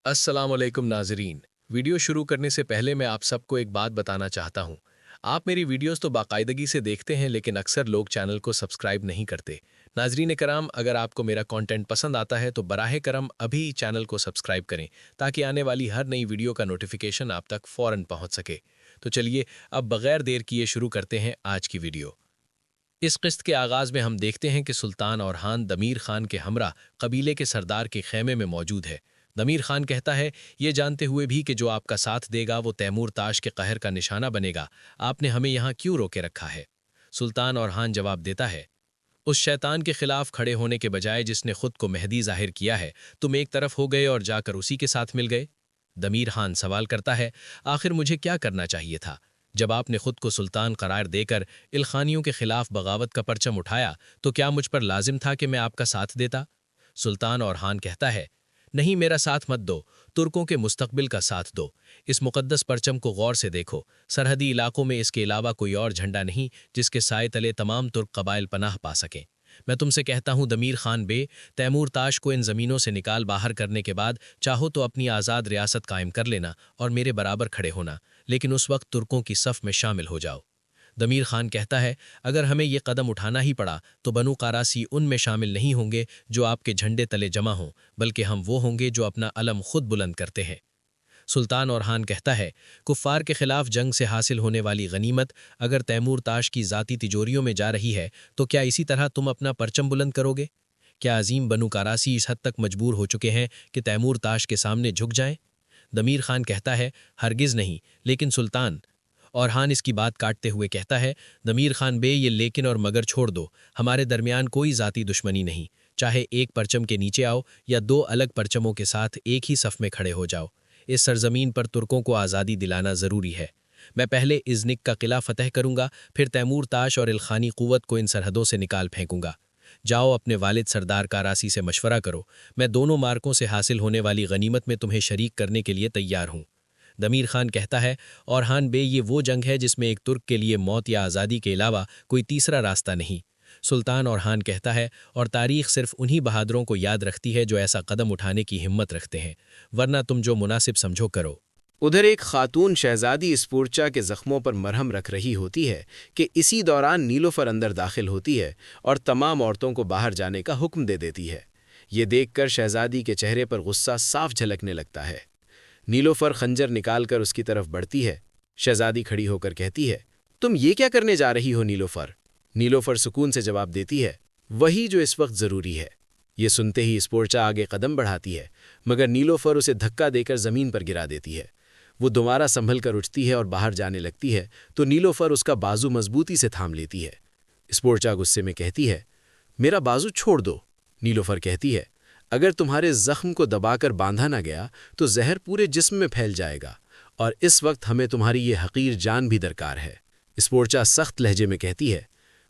अस्सलाम वालेकुम नाजरीन। वीडियो शुरू करने से पहले मैं आप सबको एक बात बताना चाहता हूँ। आप मेरी वीडियोस तो बाकायदगी से देखते हैं, लेकिन अक्सर लोग चैनल को सब्सक्राइब नहीं करते। नाजरीन कराम, अगर आपको मेरा कंटेंट पसंद आता है तो बराहे करम अभी चैनल को सब्सक्राइब करें, ताकि आने वाली हर नई वीडियो का नोटिफिकेशन आप तक फ़ौरन पहुँच सके। तो चलिए अब बगैर देर किए शुरू करते हैं आज की वीडियो। इस किस्त के आगाज़ में हम देखते हैं कि सुल्तान औरहान दमीर खान के हमरा कबीले के सरदार के खेमे में मौजूद है। दमीर खान कहता है, ये जानते हुए भी कि जो आपका साथ देगा वो तैमूर ताश के कहर का निशाना बनेगा, आपने हमें यहाँ क्यों रोके रखा है? सुल्तान औरहान जवाब देता है, उस शैतान के खिलाफ खड़े होने के बजाय जिसने खुद को मेहदी जाहिर किया है, तुम एक तरफ हो गए और जाकर उसी के साथ मिल गए। दमीर खान सवाल करता है, आखिर मुझे क्या करना चाहिए था? जब आपने खुद को सुल्तान करार देकर इल्खानियों के खिलाफ बगावत का परचम उठाया, तो क्या मुझ पर लाजिम था कि मैं आपका साथ देता? सुल्तान औरहान कहता है, नहीं, मेरा साथ मत दो, तुर्कों के मुस्तकबिल का साथ दो। इस मुकद्दस परचम को गौर से देखो। सरहदी इलाकों में इसके अलावा कोई और झंडा नहीं जिसके साए तले तमाम तुर्क कबाइल पनाह पा सकें। मैं तुमसे कहता हूँ दमीर खान बे, तैमूर ताश को इन ज़मीनों से निकाल बाहर करने के बाद चाहो तो अपनी आज़ाद रियासत कायम कर लेना और मेरे बराबर खड़े होना, लेकिन उस वक्त तुर्कों की सफ़ में शामिल हो जाओ। दमीर खान कहता है, अगर हमें ये कदम उठाना ही पड़ा तो बनु कारासी उनमें शामिल नहीं होंगे जो आपके झंडे तले जमा हों, बल्कि हम वो होंगे जो अपना अलम खुद बुलंद करते हैं। सुल्तान औरहान कहता है, कुफ़ार के खिलाफ जंग से हासिल होने वाली गनीमत अगर तैमूर ताश की ज़ाती तिजोरियों में जा रही है, तो क्या इसी तरह तुम अपना परचम बुलंद करोगे? क्या अजीम बनु कारासी इस हद तक मजबूर हो चुके हैं कि तैमूर ताश के सामने झुक जाएं? दमीर खान कहता है, हरगिज़ नहीं, लेकिन सुल्तान। औरहान इसकी बात काटते हुए कहता है, दमीर खान बे, ये लेकिन और मगर छोड़ दो, हमारे दरमियान कोई ज़ाती दुश्मनी नहीं। चाहे एक परचम के नीचे आओ या दो अलग परचमों के साथ एक ही सफ़ में खड़े हो जाओ, इस सरजमीन पर तुर्कों को आज़ादी दिलाना ज़रूरी है। मैं पहले इज़्निक का किला फ़तह करूँगा, फिर तैमूर ताश और इल्खानी क़ुव्वत को इन सरहदों से निकाल फेंकूँगा। जाओ अपने वालिद सरदार कारासी से मशवरा करो, मैं दोनों मार्कों से हासिल होने वाली गनीमत में तुम्हें शरीक करने के लिए तैयार हूँ। दमीर खान कहता है, औरहान बे, ये वो जंग है जिसमें एक तुर्क के लिए मौत या आज़ादी के अलावा कोई तीसरा रास्ता नहीं। सुल्तान औरहान कहता है, और तारीख़ सिर्फ उन्हीं बहादुरों को याद रखती है जो ऐसा कदम उठाने की हिम्मत रखते हैं, वरना तुम जो मुनासिब समझो करो। उधर एक खातून शहजादी स्पूर्चा के जख्मों पर मरहम रख रही होती है कि इसी दौरान नीलोफर अंदर दाखिल होती है और तमाम औरतों को बाहर जाने का हुक्म दे देती है। ये देखकर शहजादी के चेहरे पर गुस्सा साफ झलकने लगता है। नीलोफर खंजर निकालकर उसकी तरफ बढ़ती है। शहजादी खड़ी होकर कहती है, तुम ये क्या करने जा रही हो नीलोफर? नीलोफर सुकून से जवाब देती है, वही जो इस वक्त ज़रूरी है। ये सुनते ही स्पूर्चा आगे कदम बढ़ाती है, मगर नीलोफर उसे धक्का देकर ज़मीन पर गिरा देती है। वो दोबारा संभल कर उठती है और बाहर जाने लगती है तो नीलोफर उसका बाजू मजबूती से थाम लेती है। स्पूर्चा गुस्से में कहती है, मेरा बाजू छोड़ दो। नीलोफर कहती है, अगर तुम्हारे जख्म को दबाकर बांधा ना गया तो जहर पूरे जिस्म में फैल जाएगा, और इस वक्त हमें तुम्हारी ये हकीर जान भी दरकार है। स्पूर्चा सख्त लहजे में कहती है,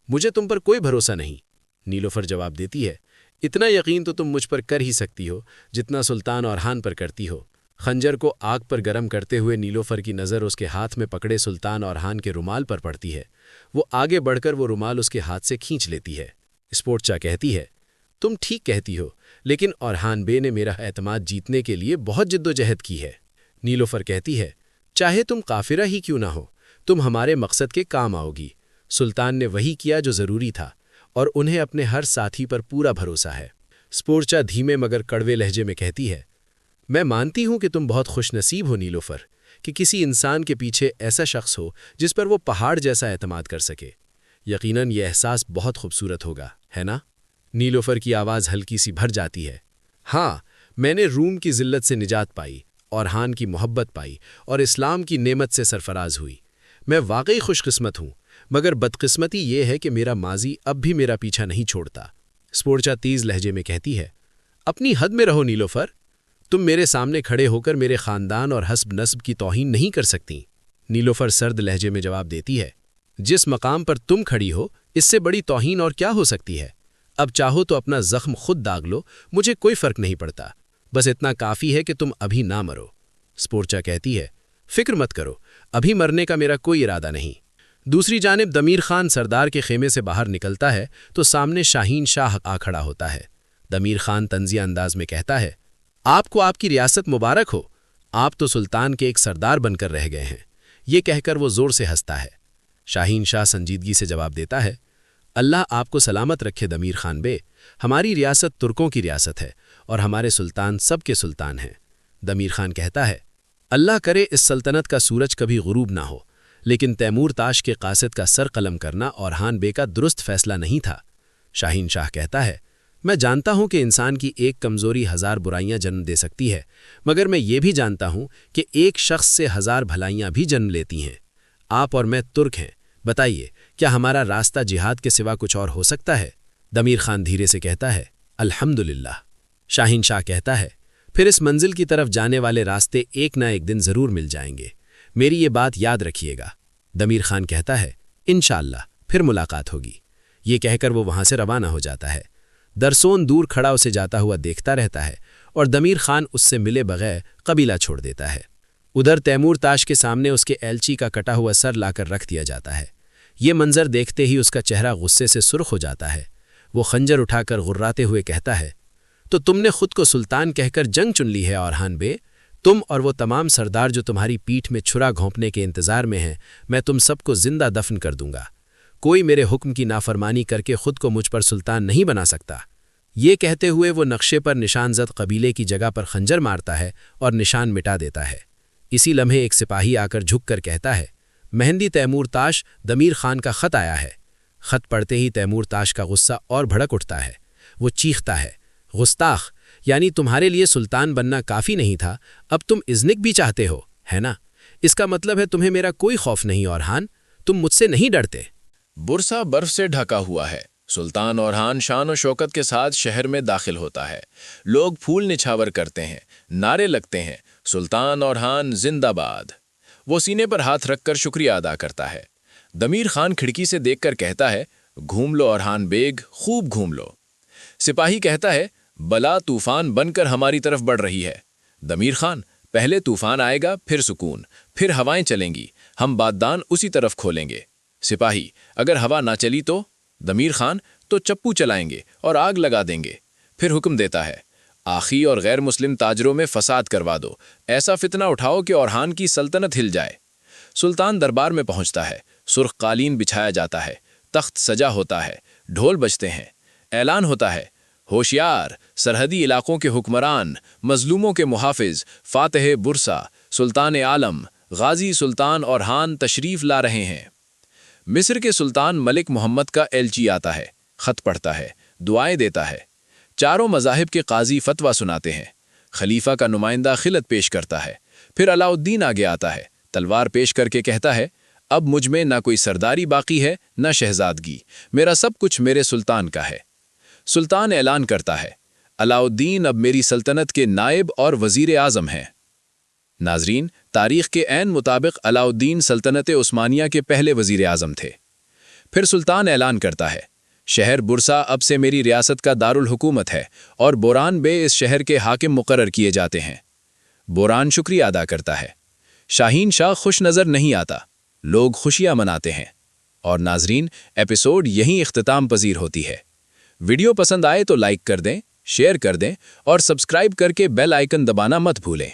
मुझे तुम पर कोई भरोसा नहीं। नीलोफर जवाब देती है, इतना यकीन तो तुम मुझ पर कर ही सकती हो जितना सुल्तान औरहान पर करती हो। खंजर को आग पर गर्म करते हुए नीलोफर की नज़र उसके हाथ में पकड़े सुल्तान औरहान के रुमाल पर पड़ती है। वो आगे बढ़कर वो रुमाल उसके हाथ से खींच लेती है। स्पूर्चा कहती है, तुम ठीक कहती हो, लेकिन औरहान बे ने मेरा एतमाद जीतने के लिए बहुत जिद्दोजहद की है। नीलोफर कहती है, चाहे तुम काफिरा ही क्यों ना हो, तुम हमारे मकसद के काम आओगी। सुल्तान ने वही किया जो ज़रूरी था, और उन्हें अपने हर साथी पर पूरा भरोसा है। स्पूर्चा धीमे मगर कड़वे लहजे में कहती है, मैं मानती हूं कि तुम बहुत खुशनसीब हो नीलोफर, कि किसी इंसान के पीछे ऐसा शख्स हो जिस पर वो पहाड़ जैसा एतमाद कर सके। यकीनन ये एहसास बहुत खूबसूरत होगा, है ना? नीलोफर की आवाज़ हल्की सी भर जाती है। हाँ, मैंने रूम की जिल्लत से निजात पाई, औरहान की मोहब्बत पाई और इस्लाम की नेमत से सरफराज हुई। मैं वाकई खुशकिस्मत हूँ, मगर बदकिस्मती ये है कि मेरा माजी अब भी मेरा पीछा नहीं छोड़ता। स्पूर्चा तेज़ लहजे में कहती है, अपनी हद में रहो नीलोफर, तुम मेरे सामने खड़े होकर मेरे ख़ानदान और हस्ब नस्ब की तौहीन नहीं कर सकती। नीलोफर सर्द लहजे में जवाब देती है, जिस मकाम पर तुम खड़ी हो इससे बड़ी तौहीन और क्या हो सकती है? अब चाहो तो अपना ज़ख्म खुद दाग लो, मुझे कोई फ़र्क नहीं पड़ता, बस इतना काफ़ी है कि तुम अभी ना मरो। स्पूर्चा कहती है, फ़िक्र मत करो, अभी मरने का मेरा कोई इरादा नहीं। दूसरी जानिब दमीर खान सरदार के खेमे से बाहर निकलता है तो सामने शाहीन शाह आ खड़ा होता है। दमीर खान तंज़िया अंदाज में कहता है, آپ کو آپ کی ریاست مبارک ہو، آپ تو سلطان کے ایک سردار بن کر رہ گئے ہیں۔ یہ کہہ کر وہ زور سے ہنستا ہے۔ شاہین شاہ سنجیدگی سے جواب دیتا ہے، اللہ آپ کو سلامت رکھے دمیر خان بے، ہماری ریاست ترکوں کی ریاست ہے اور ہمارے سلطان سب کے سلطان ہیں۔ دمیر خان کہتا ہے، اللہ کرے اس سلطنت کا سورج کبھی غروب نہ ہو، لیکن تیمور تاش کے قاصد کا سر قلم کرنا اورحان بے کا درست فیصلہ نہیں تھا۔ شاہین شاہ کہتا ہے، میں جانتا ہوں کہ انسان کی ایک کمزوری 1000 برائیاں جنم دے سکتی ہے، مگر میں یہ بھی جانتا ہوں کہ ایک شخص سے 1000 بھلائیاں بھی جنم لیتی ہیں۔ آپ اور میں ترک ہیں، بتائیے کیا ہمارا راستہ جہاد کے سوا کچھ اور ہو سکتا ہے؟ دمیر خان دھیرے سے کہتا ہے، الحمدللہ۔ شاہین شاہ کہتا ہے، پھر اس منزل کی طرف جانے والے راستے ایک نہ ایک دن ضرور مل جائیں گے، میری یہ بات یاد رکھیے گا۔ دمیر خان کہتا ہے، انشاءاللہ پھر ملاقات ہوگی۔ یہ کہہ کر وہ وہاں سے روانہ ہو جاتا ہے۔ درسون دور کھڑا اسے جاتا ہوا دیکھتا رہتا ہے اور دمیر خان اس سے ملے بغیر قبیلہ چھوڑ دیتا ہے۔ ادھر تیمور تاش کے سامنے اس کے ایلچی کا کٹا ہوا سر لا کر رکھ دیا جاتا ہے۔ یہ منظر دیکھتے ہی اس کا چہرہ غصے سے سرخ ہو جاتا ہے۔ وہ خنجر اٹھا کر غراتے ہوئے کہتا ہے، تو تم نے خود کو سلطان کہہ کر جنگ چن لی ہے اورحان بے؟ تم اور وہ تمام سردار جو تمہاری پیٹھ میں چھرا گھونپنے کے انتظار میں ہیں، میں تم سب کو زندہ دفن کر دوں گا۔ کوئی میرے حکم کی نافرمانی کر کے خود کو مجھ پر سلطان نہیں بنا سکتا۔ یہ کہتے ہوئے وہ نقشے پر نشان زد قبیلے کی جگہ پر خنجر مارتا ہے اور نشان مٹا دیتا ہے۔ اسی لمحے ایک سپاہی آ کر جھک کر کہتا ہے، مہندی تیمور تاش دمیر خان کا خط آیا ہے۔ خط پڑھتے ہی تیمور تاش کا غصہ اور بھڑک اٹھتا ہے۔ وہ چیختا ہے، گستاخ، یعنی تمہارے لیے سلطان بننا کافی نہیں تھا، اب تم ازنک بھی چاہتے ہو، ہے نا؟ اس کا مطلب ہے تمہیں میرا کوئی خوف نہیں اورحان، تم مجھ سے نہیں ڈرتے۔ برسا برف سے ڈھکا ہوا ہے۔ سلطان اورحان شان و شوکت کے ساتھ شہر میں داخل ہوتا ہے۔ لوگ پھول نچھاور کرتے ہیں، نعرے لگتے ہیں، سلطان اورحان زندہ باد۔ وہ سینے پر ہاتھ رکھ کر شکریہ ادا کرتا ہے۔ دمیر خان کھڑکی سے دیکھ کر کہتا ہے، گھوم لو اورحان بیگ، خوب گھوم لو۔ سپاہی کہتا ہے، بلا طوفان بن کر ہماری طرف بڑھ رہی ہے۔ دمیر خان، پہلے طوفان آئے گا، پھر سکون، پھر ہوائیں چلیں گی، ہم باددان اسی طرف کھولیں گے۔ سپاہی، اگر ہوا نہ چلی تو؟ دمیر خان، تو چپو چلائیں گے اور آگ لگا دیں گے۔ پھر حکم دیتا ہے، آخی اور غیر مسلم تاجروں میں فساد کروا دو، ایسا فتنہ اٹھاؤ کہ اورحان کی سلطنت ہل جائے۔ سلطان دربار میں پہنچتا ہے، سرخ قالین بچھایا جاتا ہے، تخت سجا ہوتا ہے، ڈھول بجتے ہیں، اعلان ہوتا ہے، ہوشیار، سرحدی علاقوں کے حکمران، مظلوموں کے محافظ، فاتح برسا، سلطان عالم، غازی سلطان اورحان تشریف لا رہے ہیں۔ مصر کے سلطان ملک محمد کا ایلچی آتا ہے، خط پڑھتا ہے، دعائیں دیتا ہے۔ چاروں مذاہب کے قاضی فتویٰ سناتے ہیں۔ خلیفہ کا نمائندہ خلعت پیش کرتا ہے۔ پھر علاء الدین آگے آتا ہے، تلوار پیش کر کے کہتا ہے، اب مجھ میں نہ کوئی سرداری باقی ہے نہ شہزادگی، میرا سب کچھ میرے سلطان کا ہے۔ سلطان اعلان کرتا ہے، علاء الدین اب میری سلطنت کے نائب اور وزیر اعظم ہیں۔ ناظرین، تاریخ کے عین مطابق علاء الدین سلطنت عثمانیہ کے پہلے وزیر اعظم تھے۔ پھر سلطان اعلان کرتا ہے، شہر برسا اب سے میری ریاست کا دارالحکومت ہے اور بوران بے اس شہر کے حاکم مقرر کیے جاتے ہیں۔ بوران شکریہ ادا کرتا ہے۔ شاہین شاہ خوش نظر نہیں آتا، لوگ خوشیاں مناتے ہیں۔ اور ناظرین، ایپیسوڈ یہیں اختتام پذیر ہوتی ہے۔ ویڈیو پسند آئے تو لائک کر دیں، شیئر کر دیں اور سبسکرائب کر کے بیل آئیکن دبانا مت بھولیں۔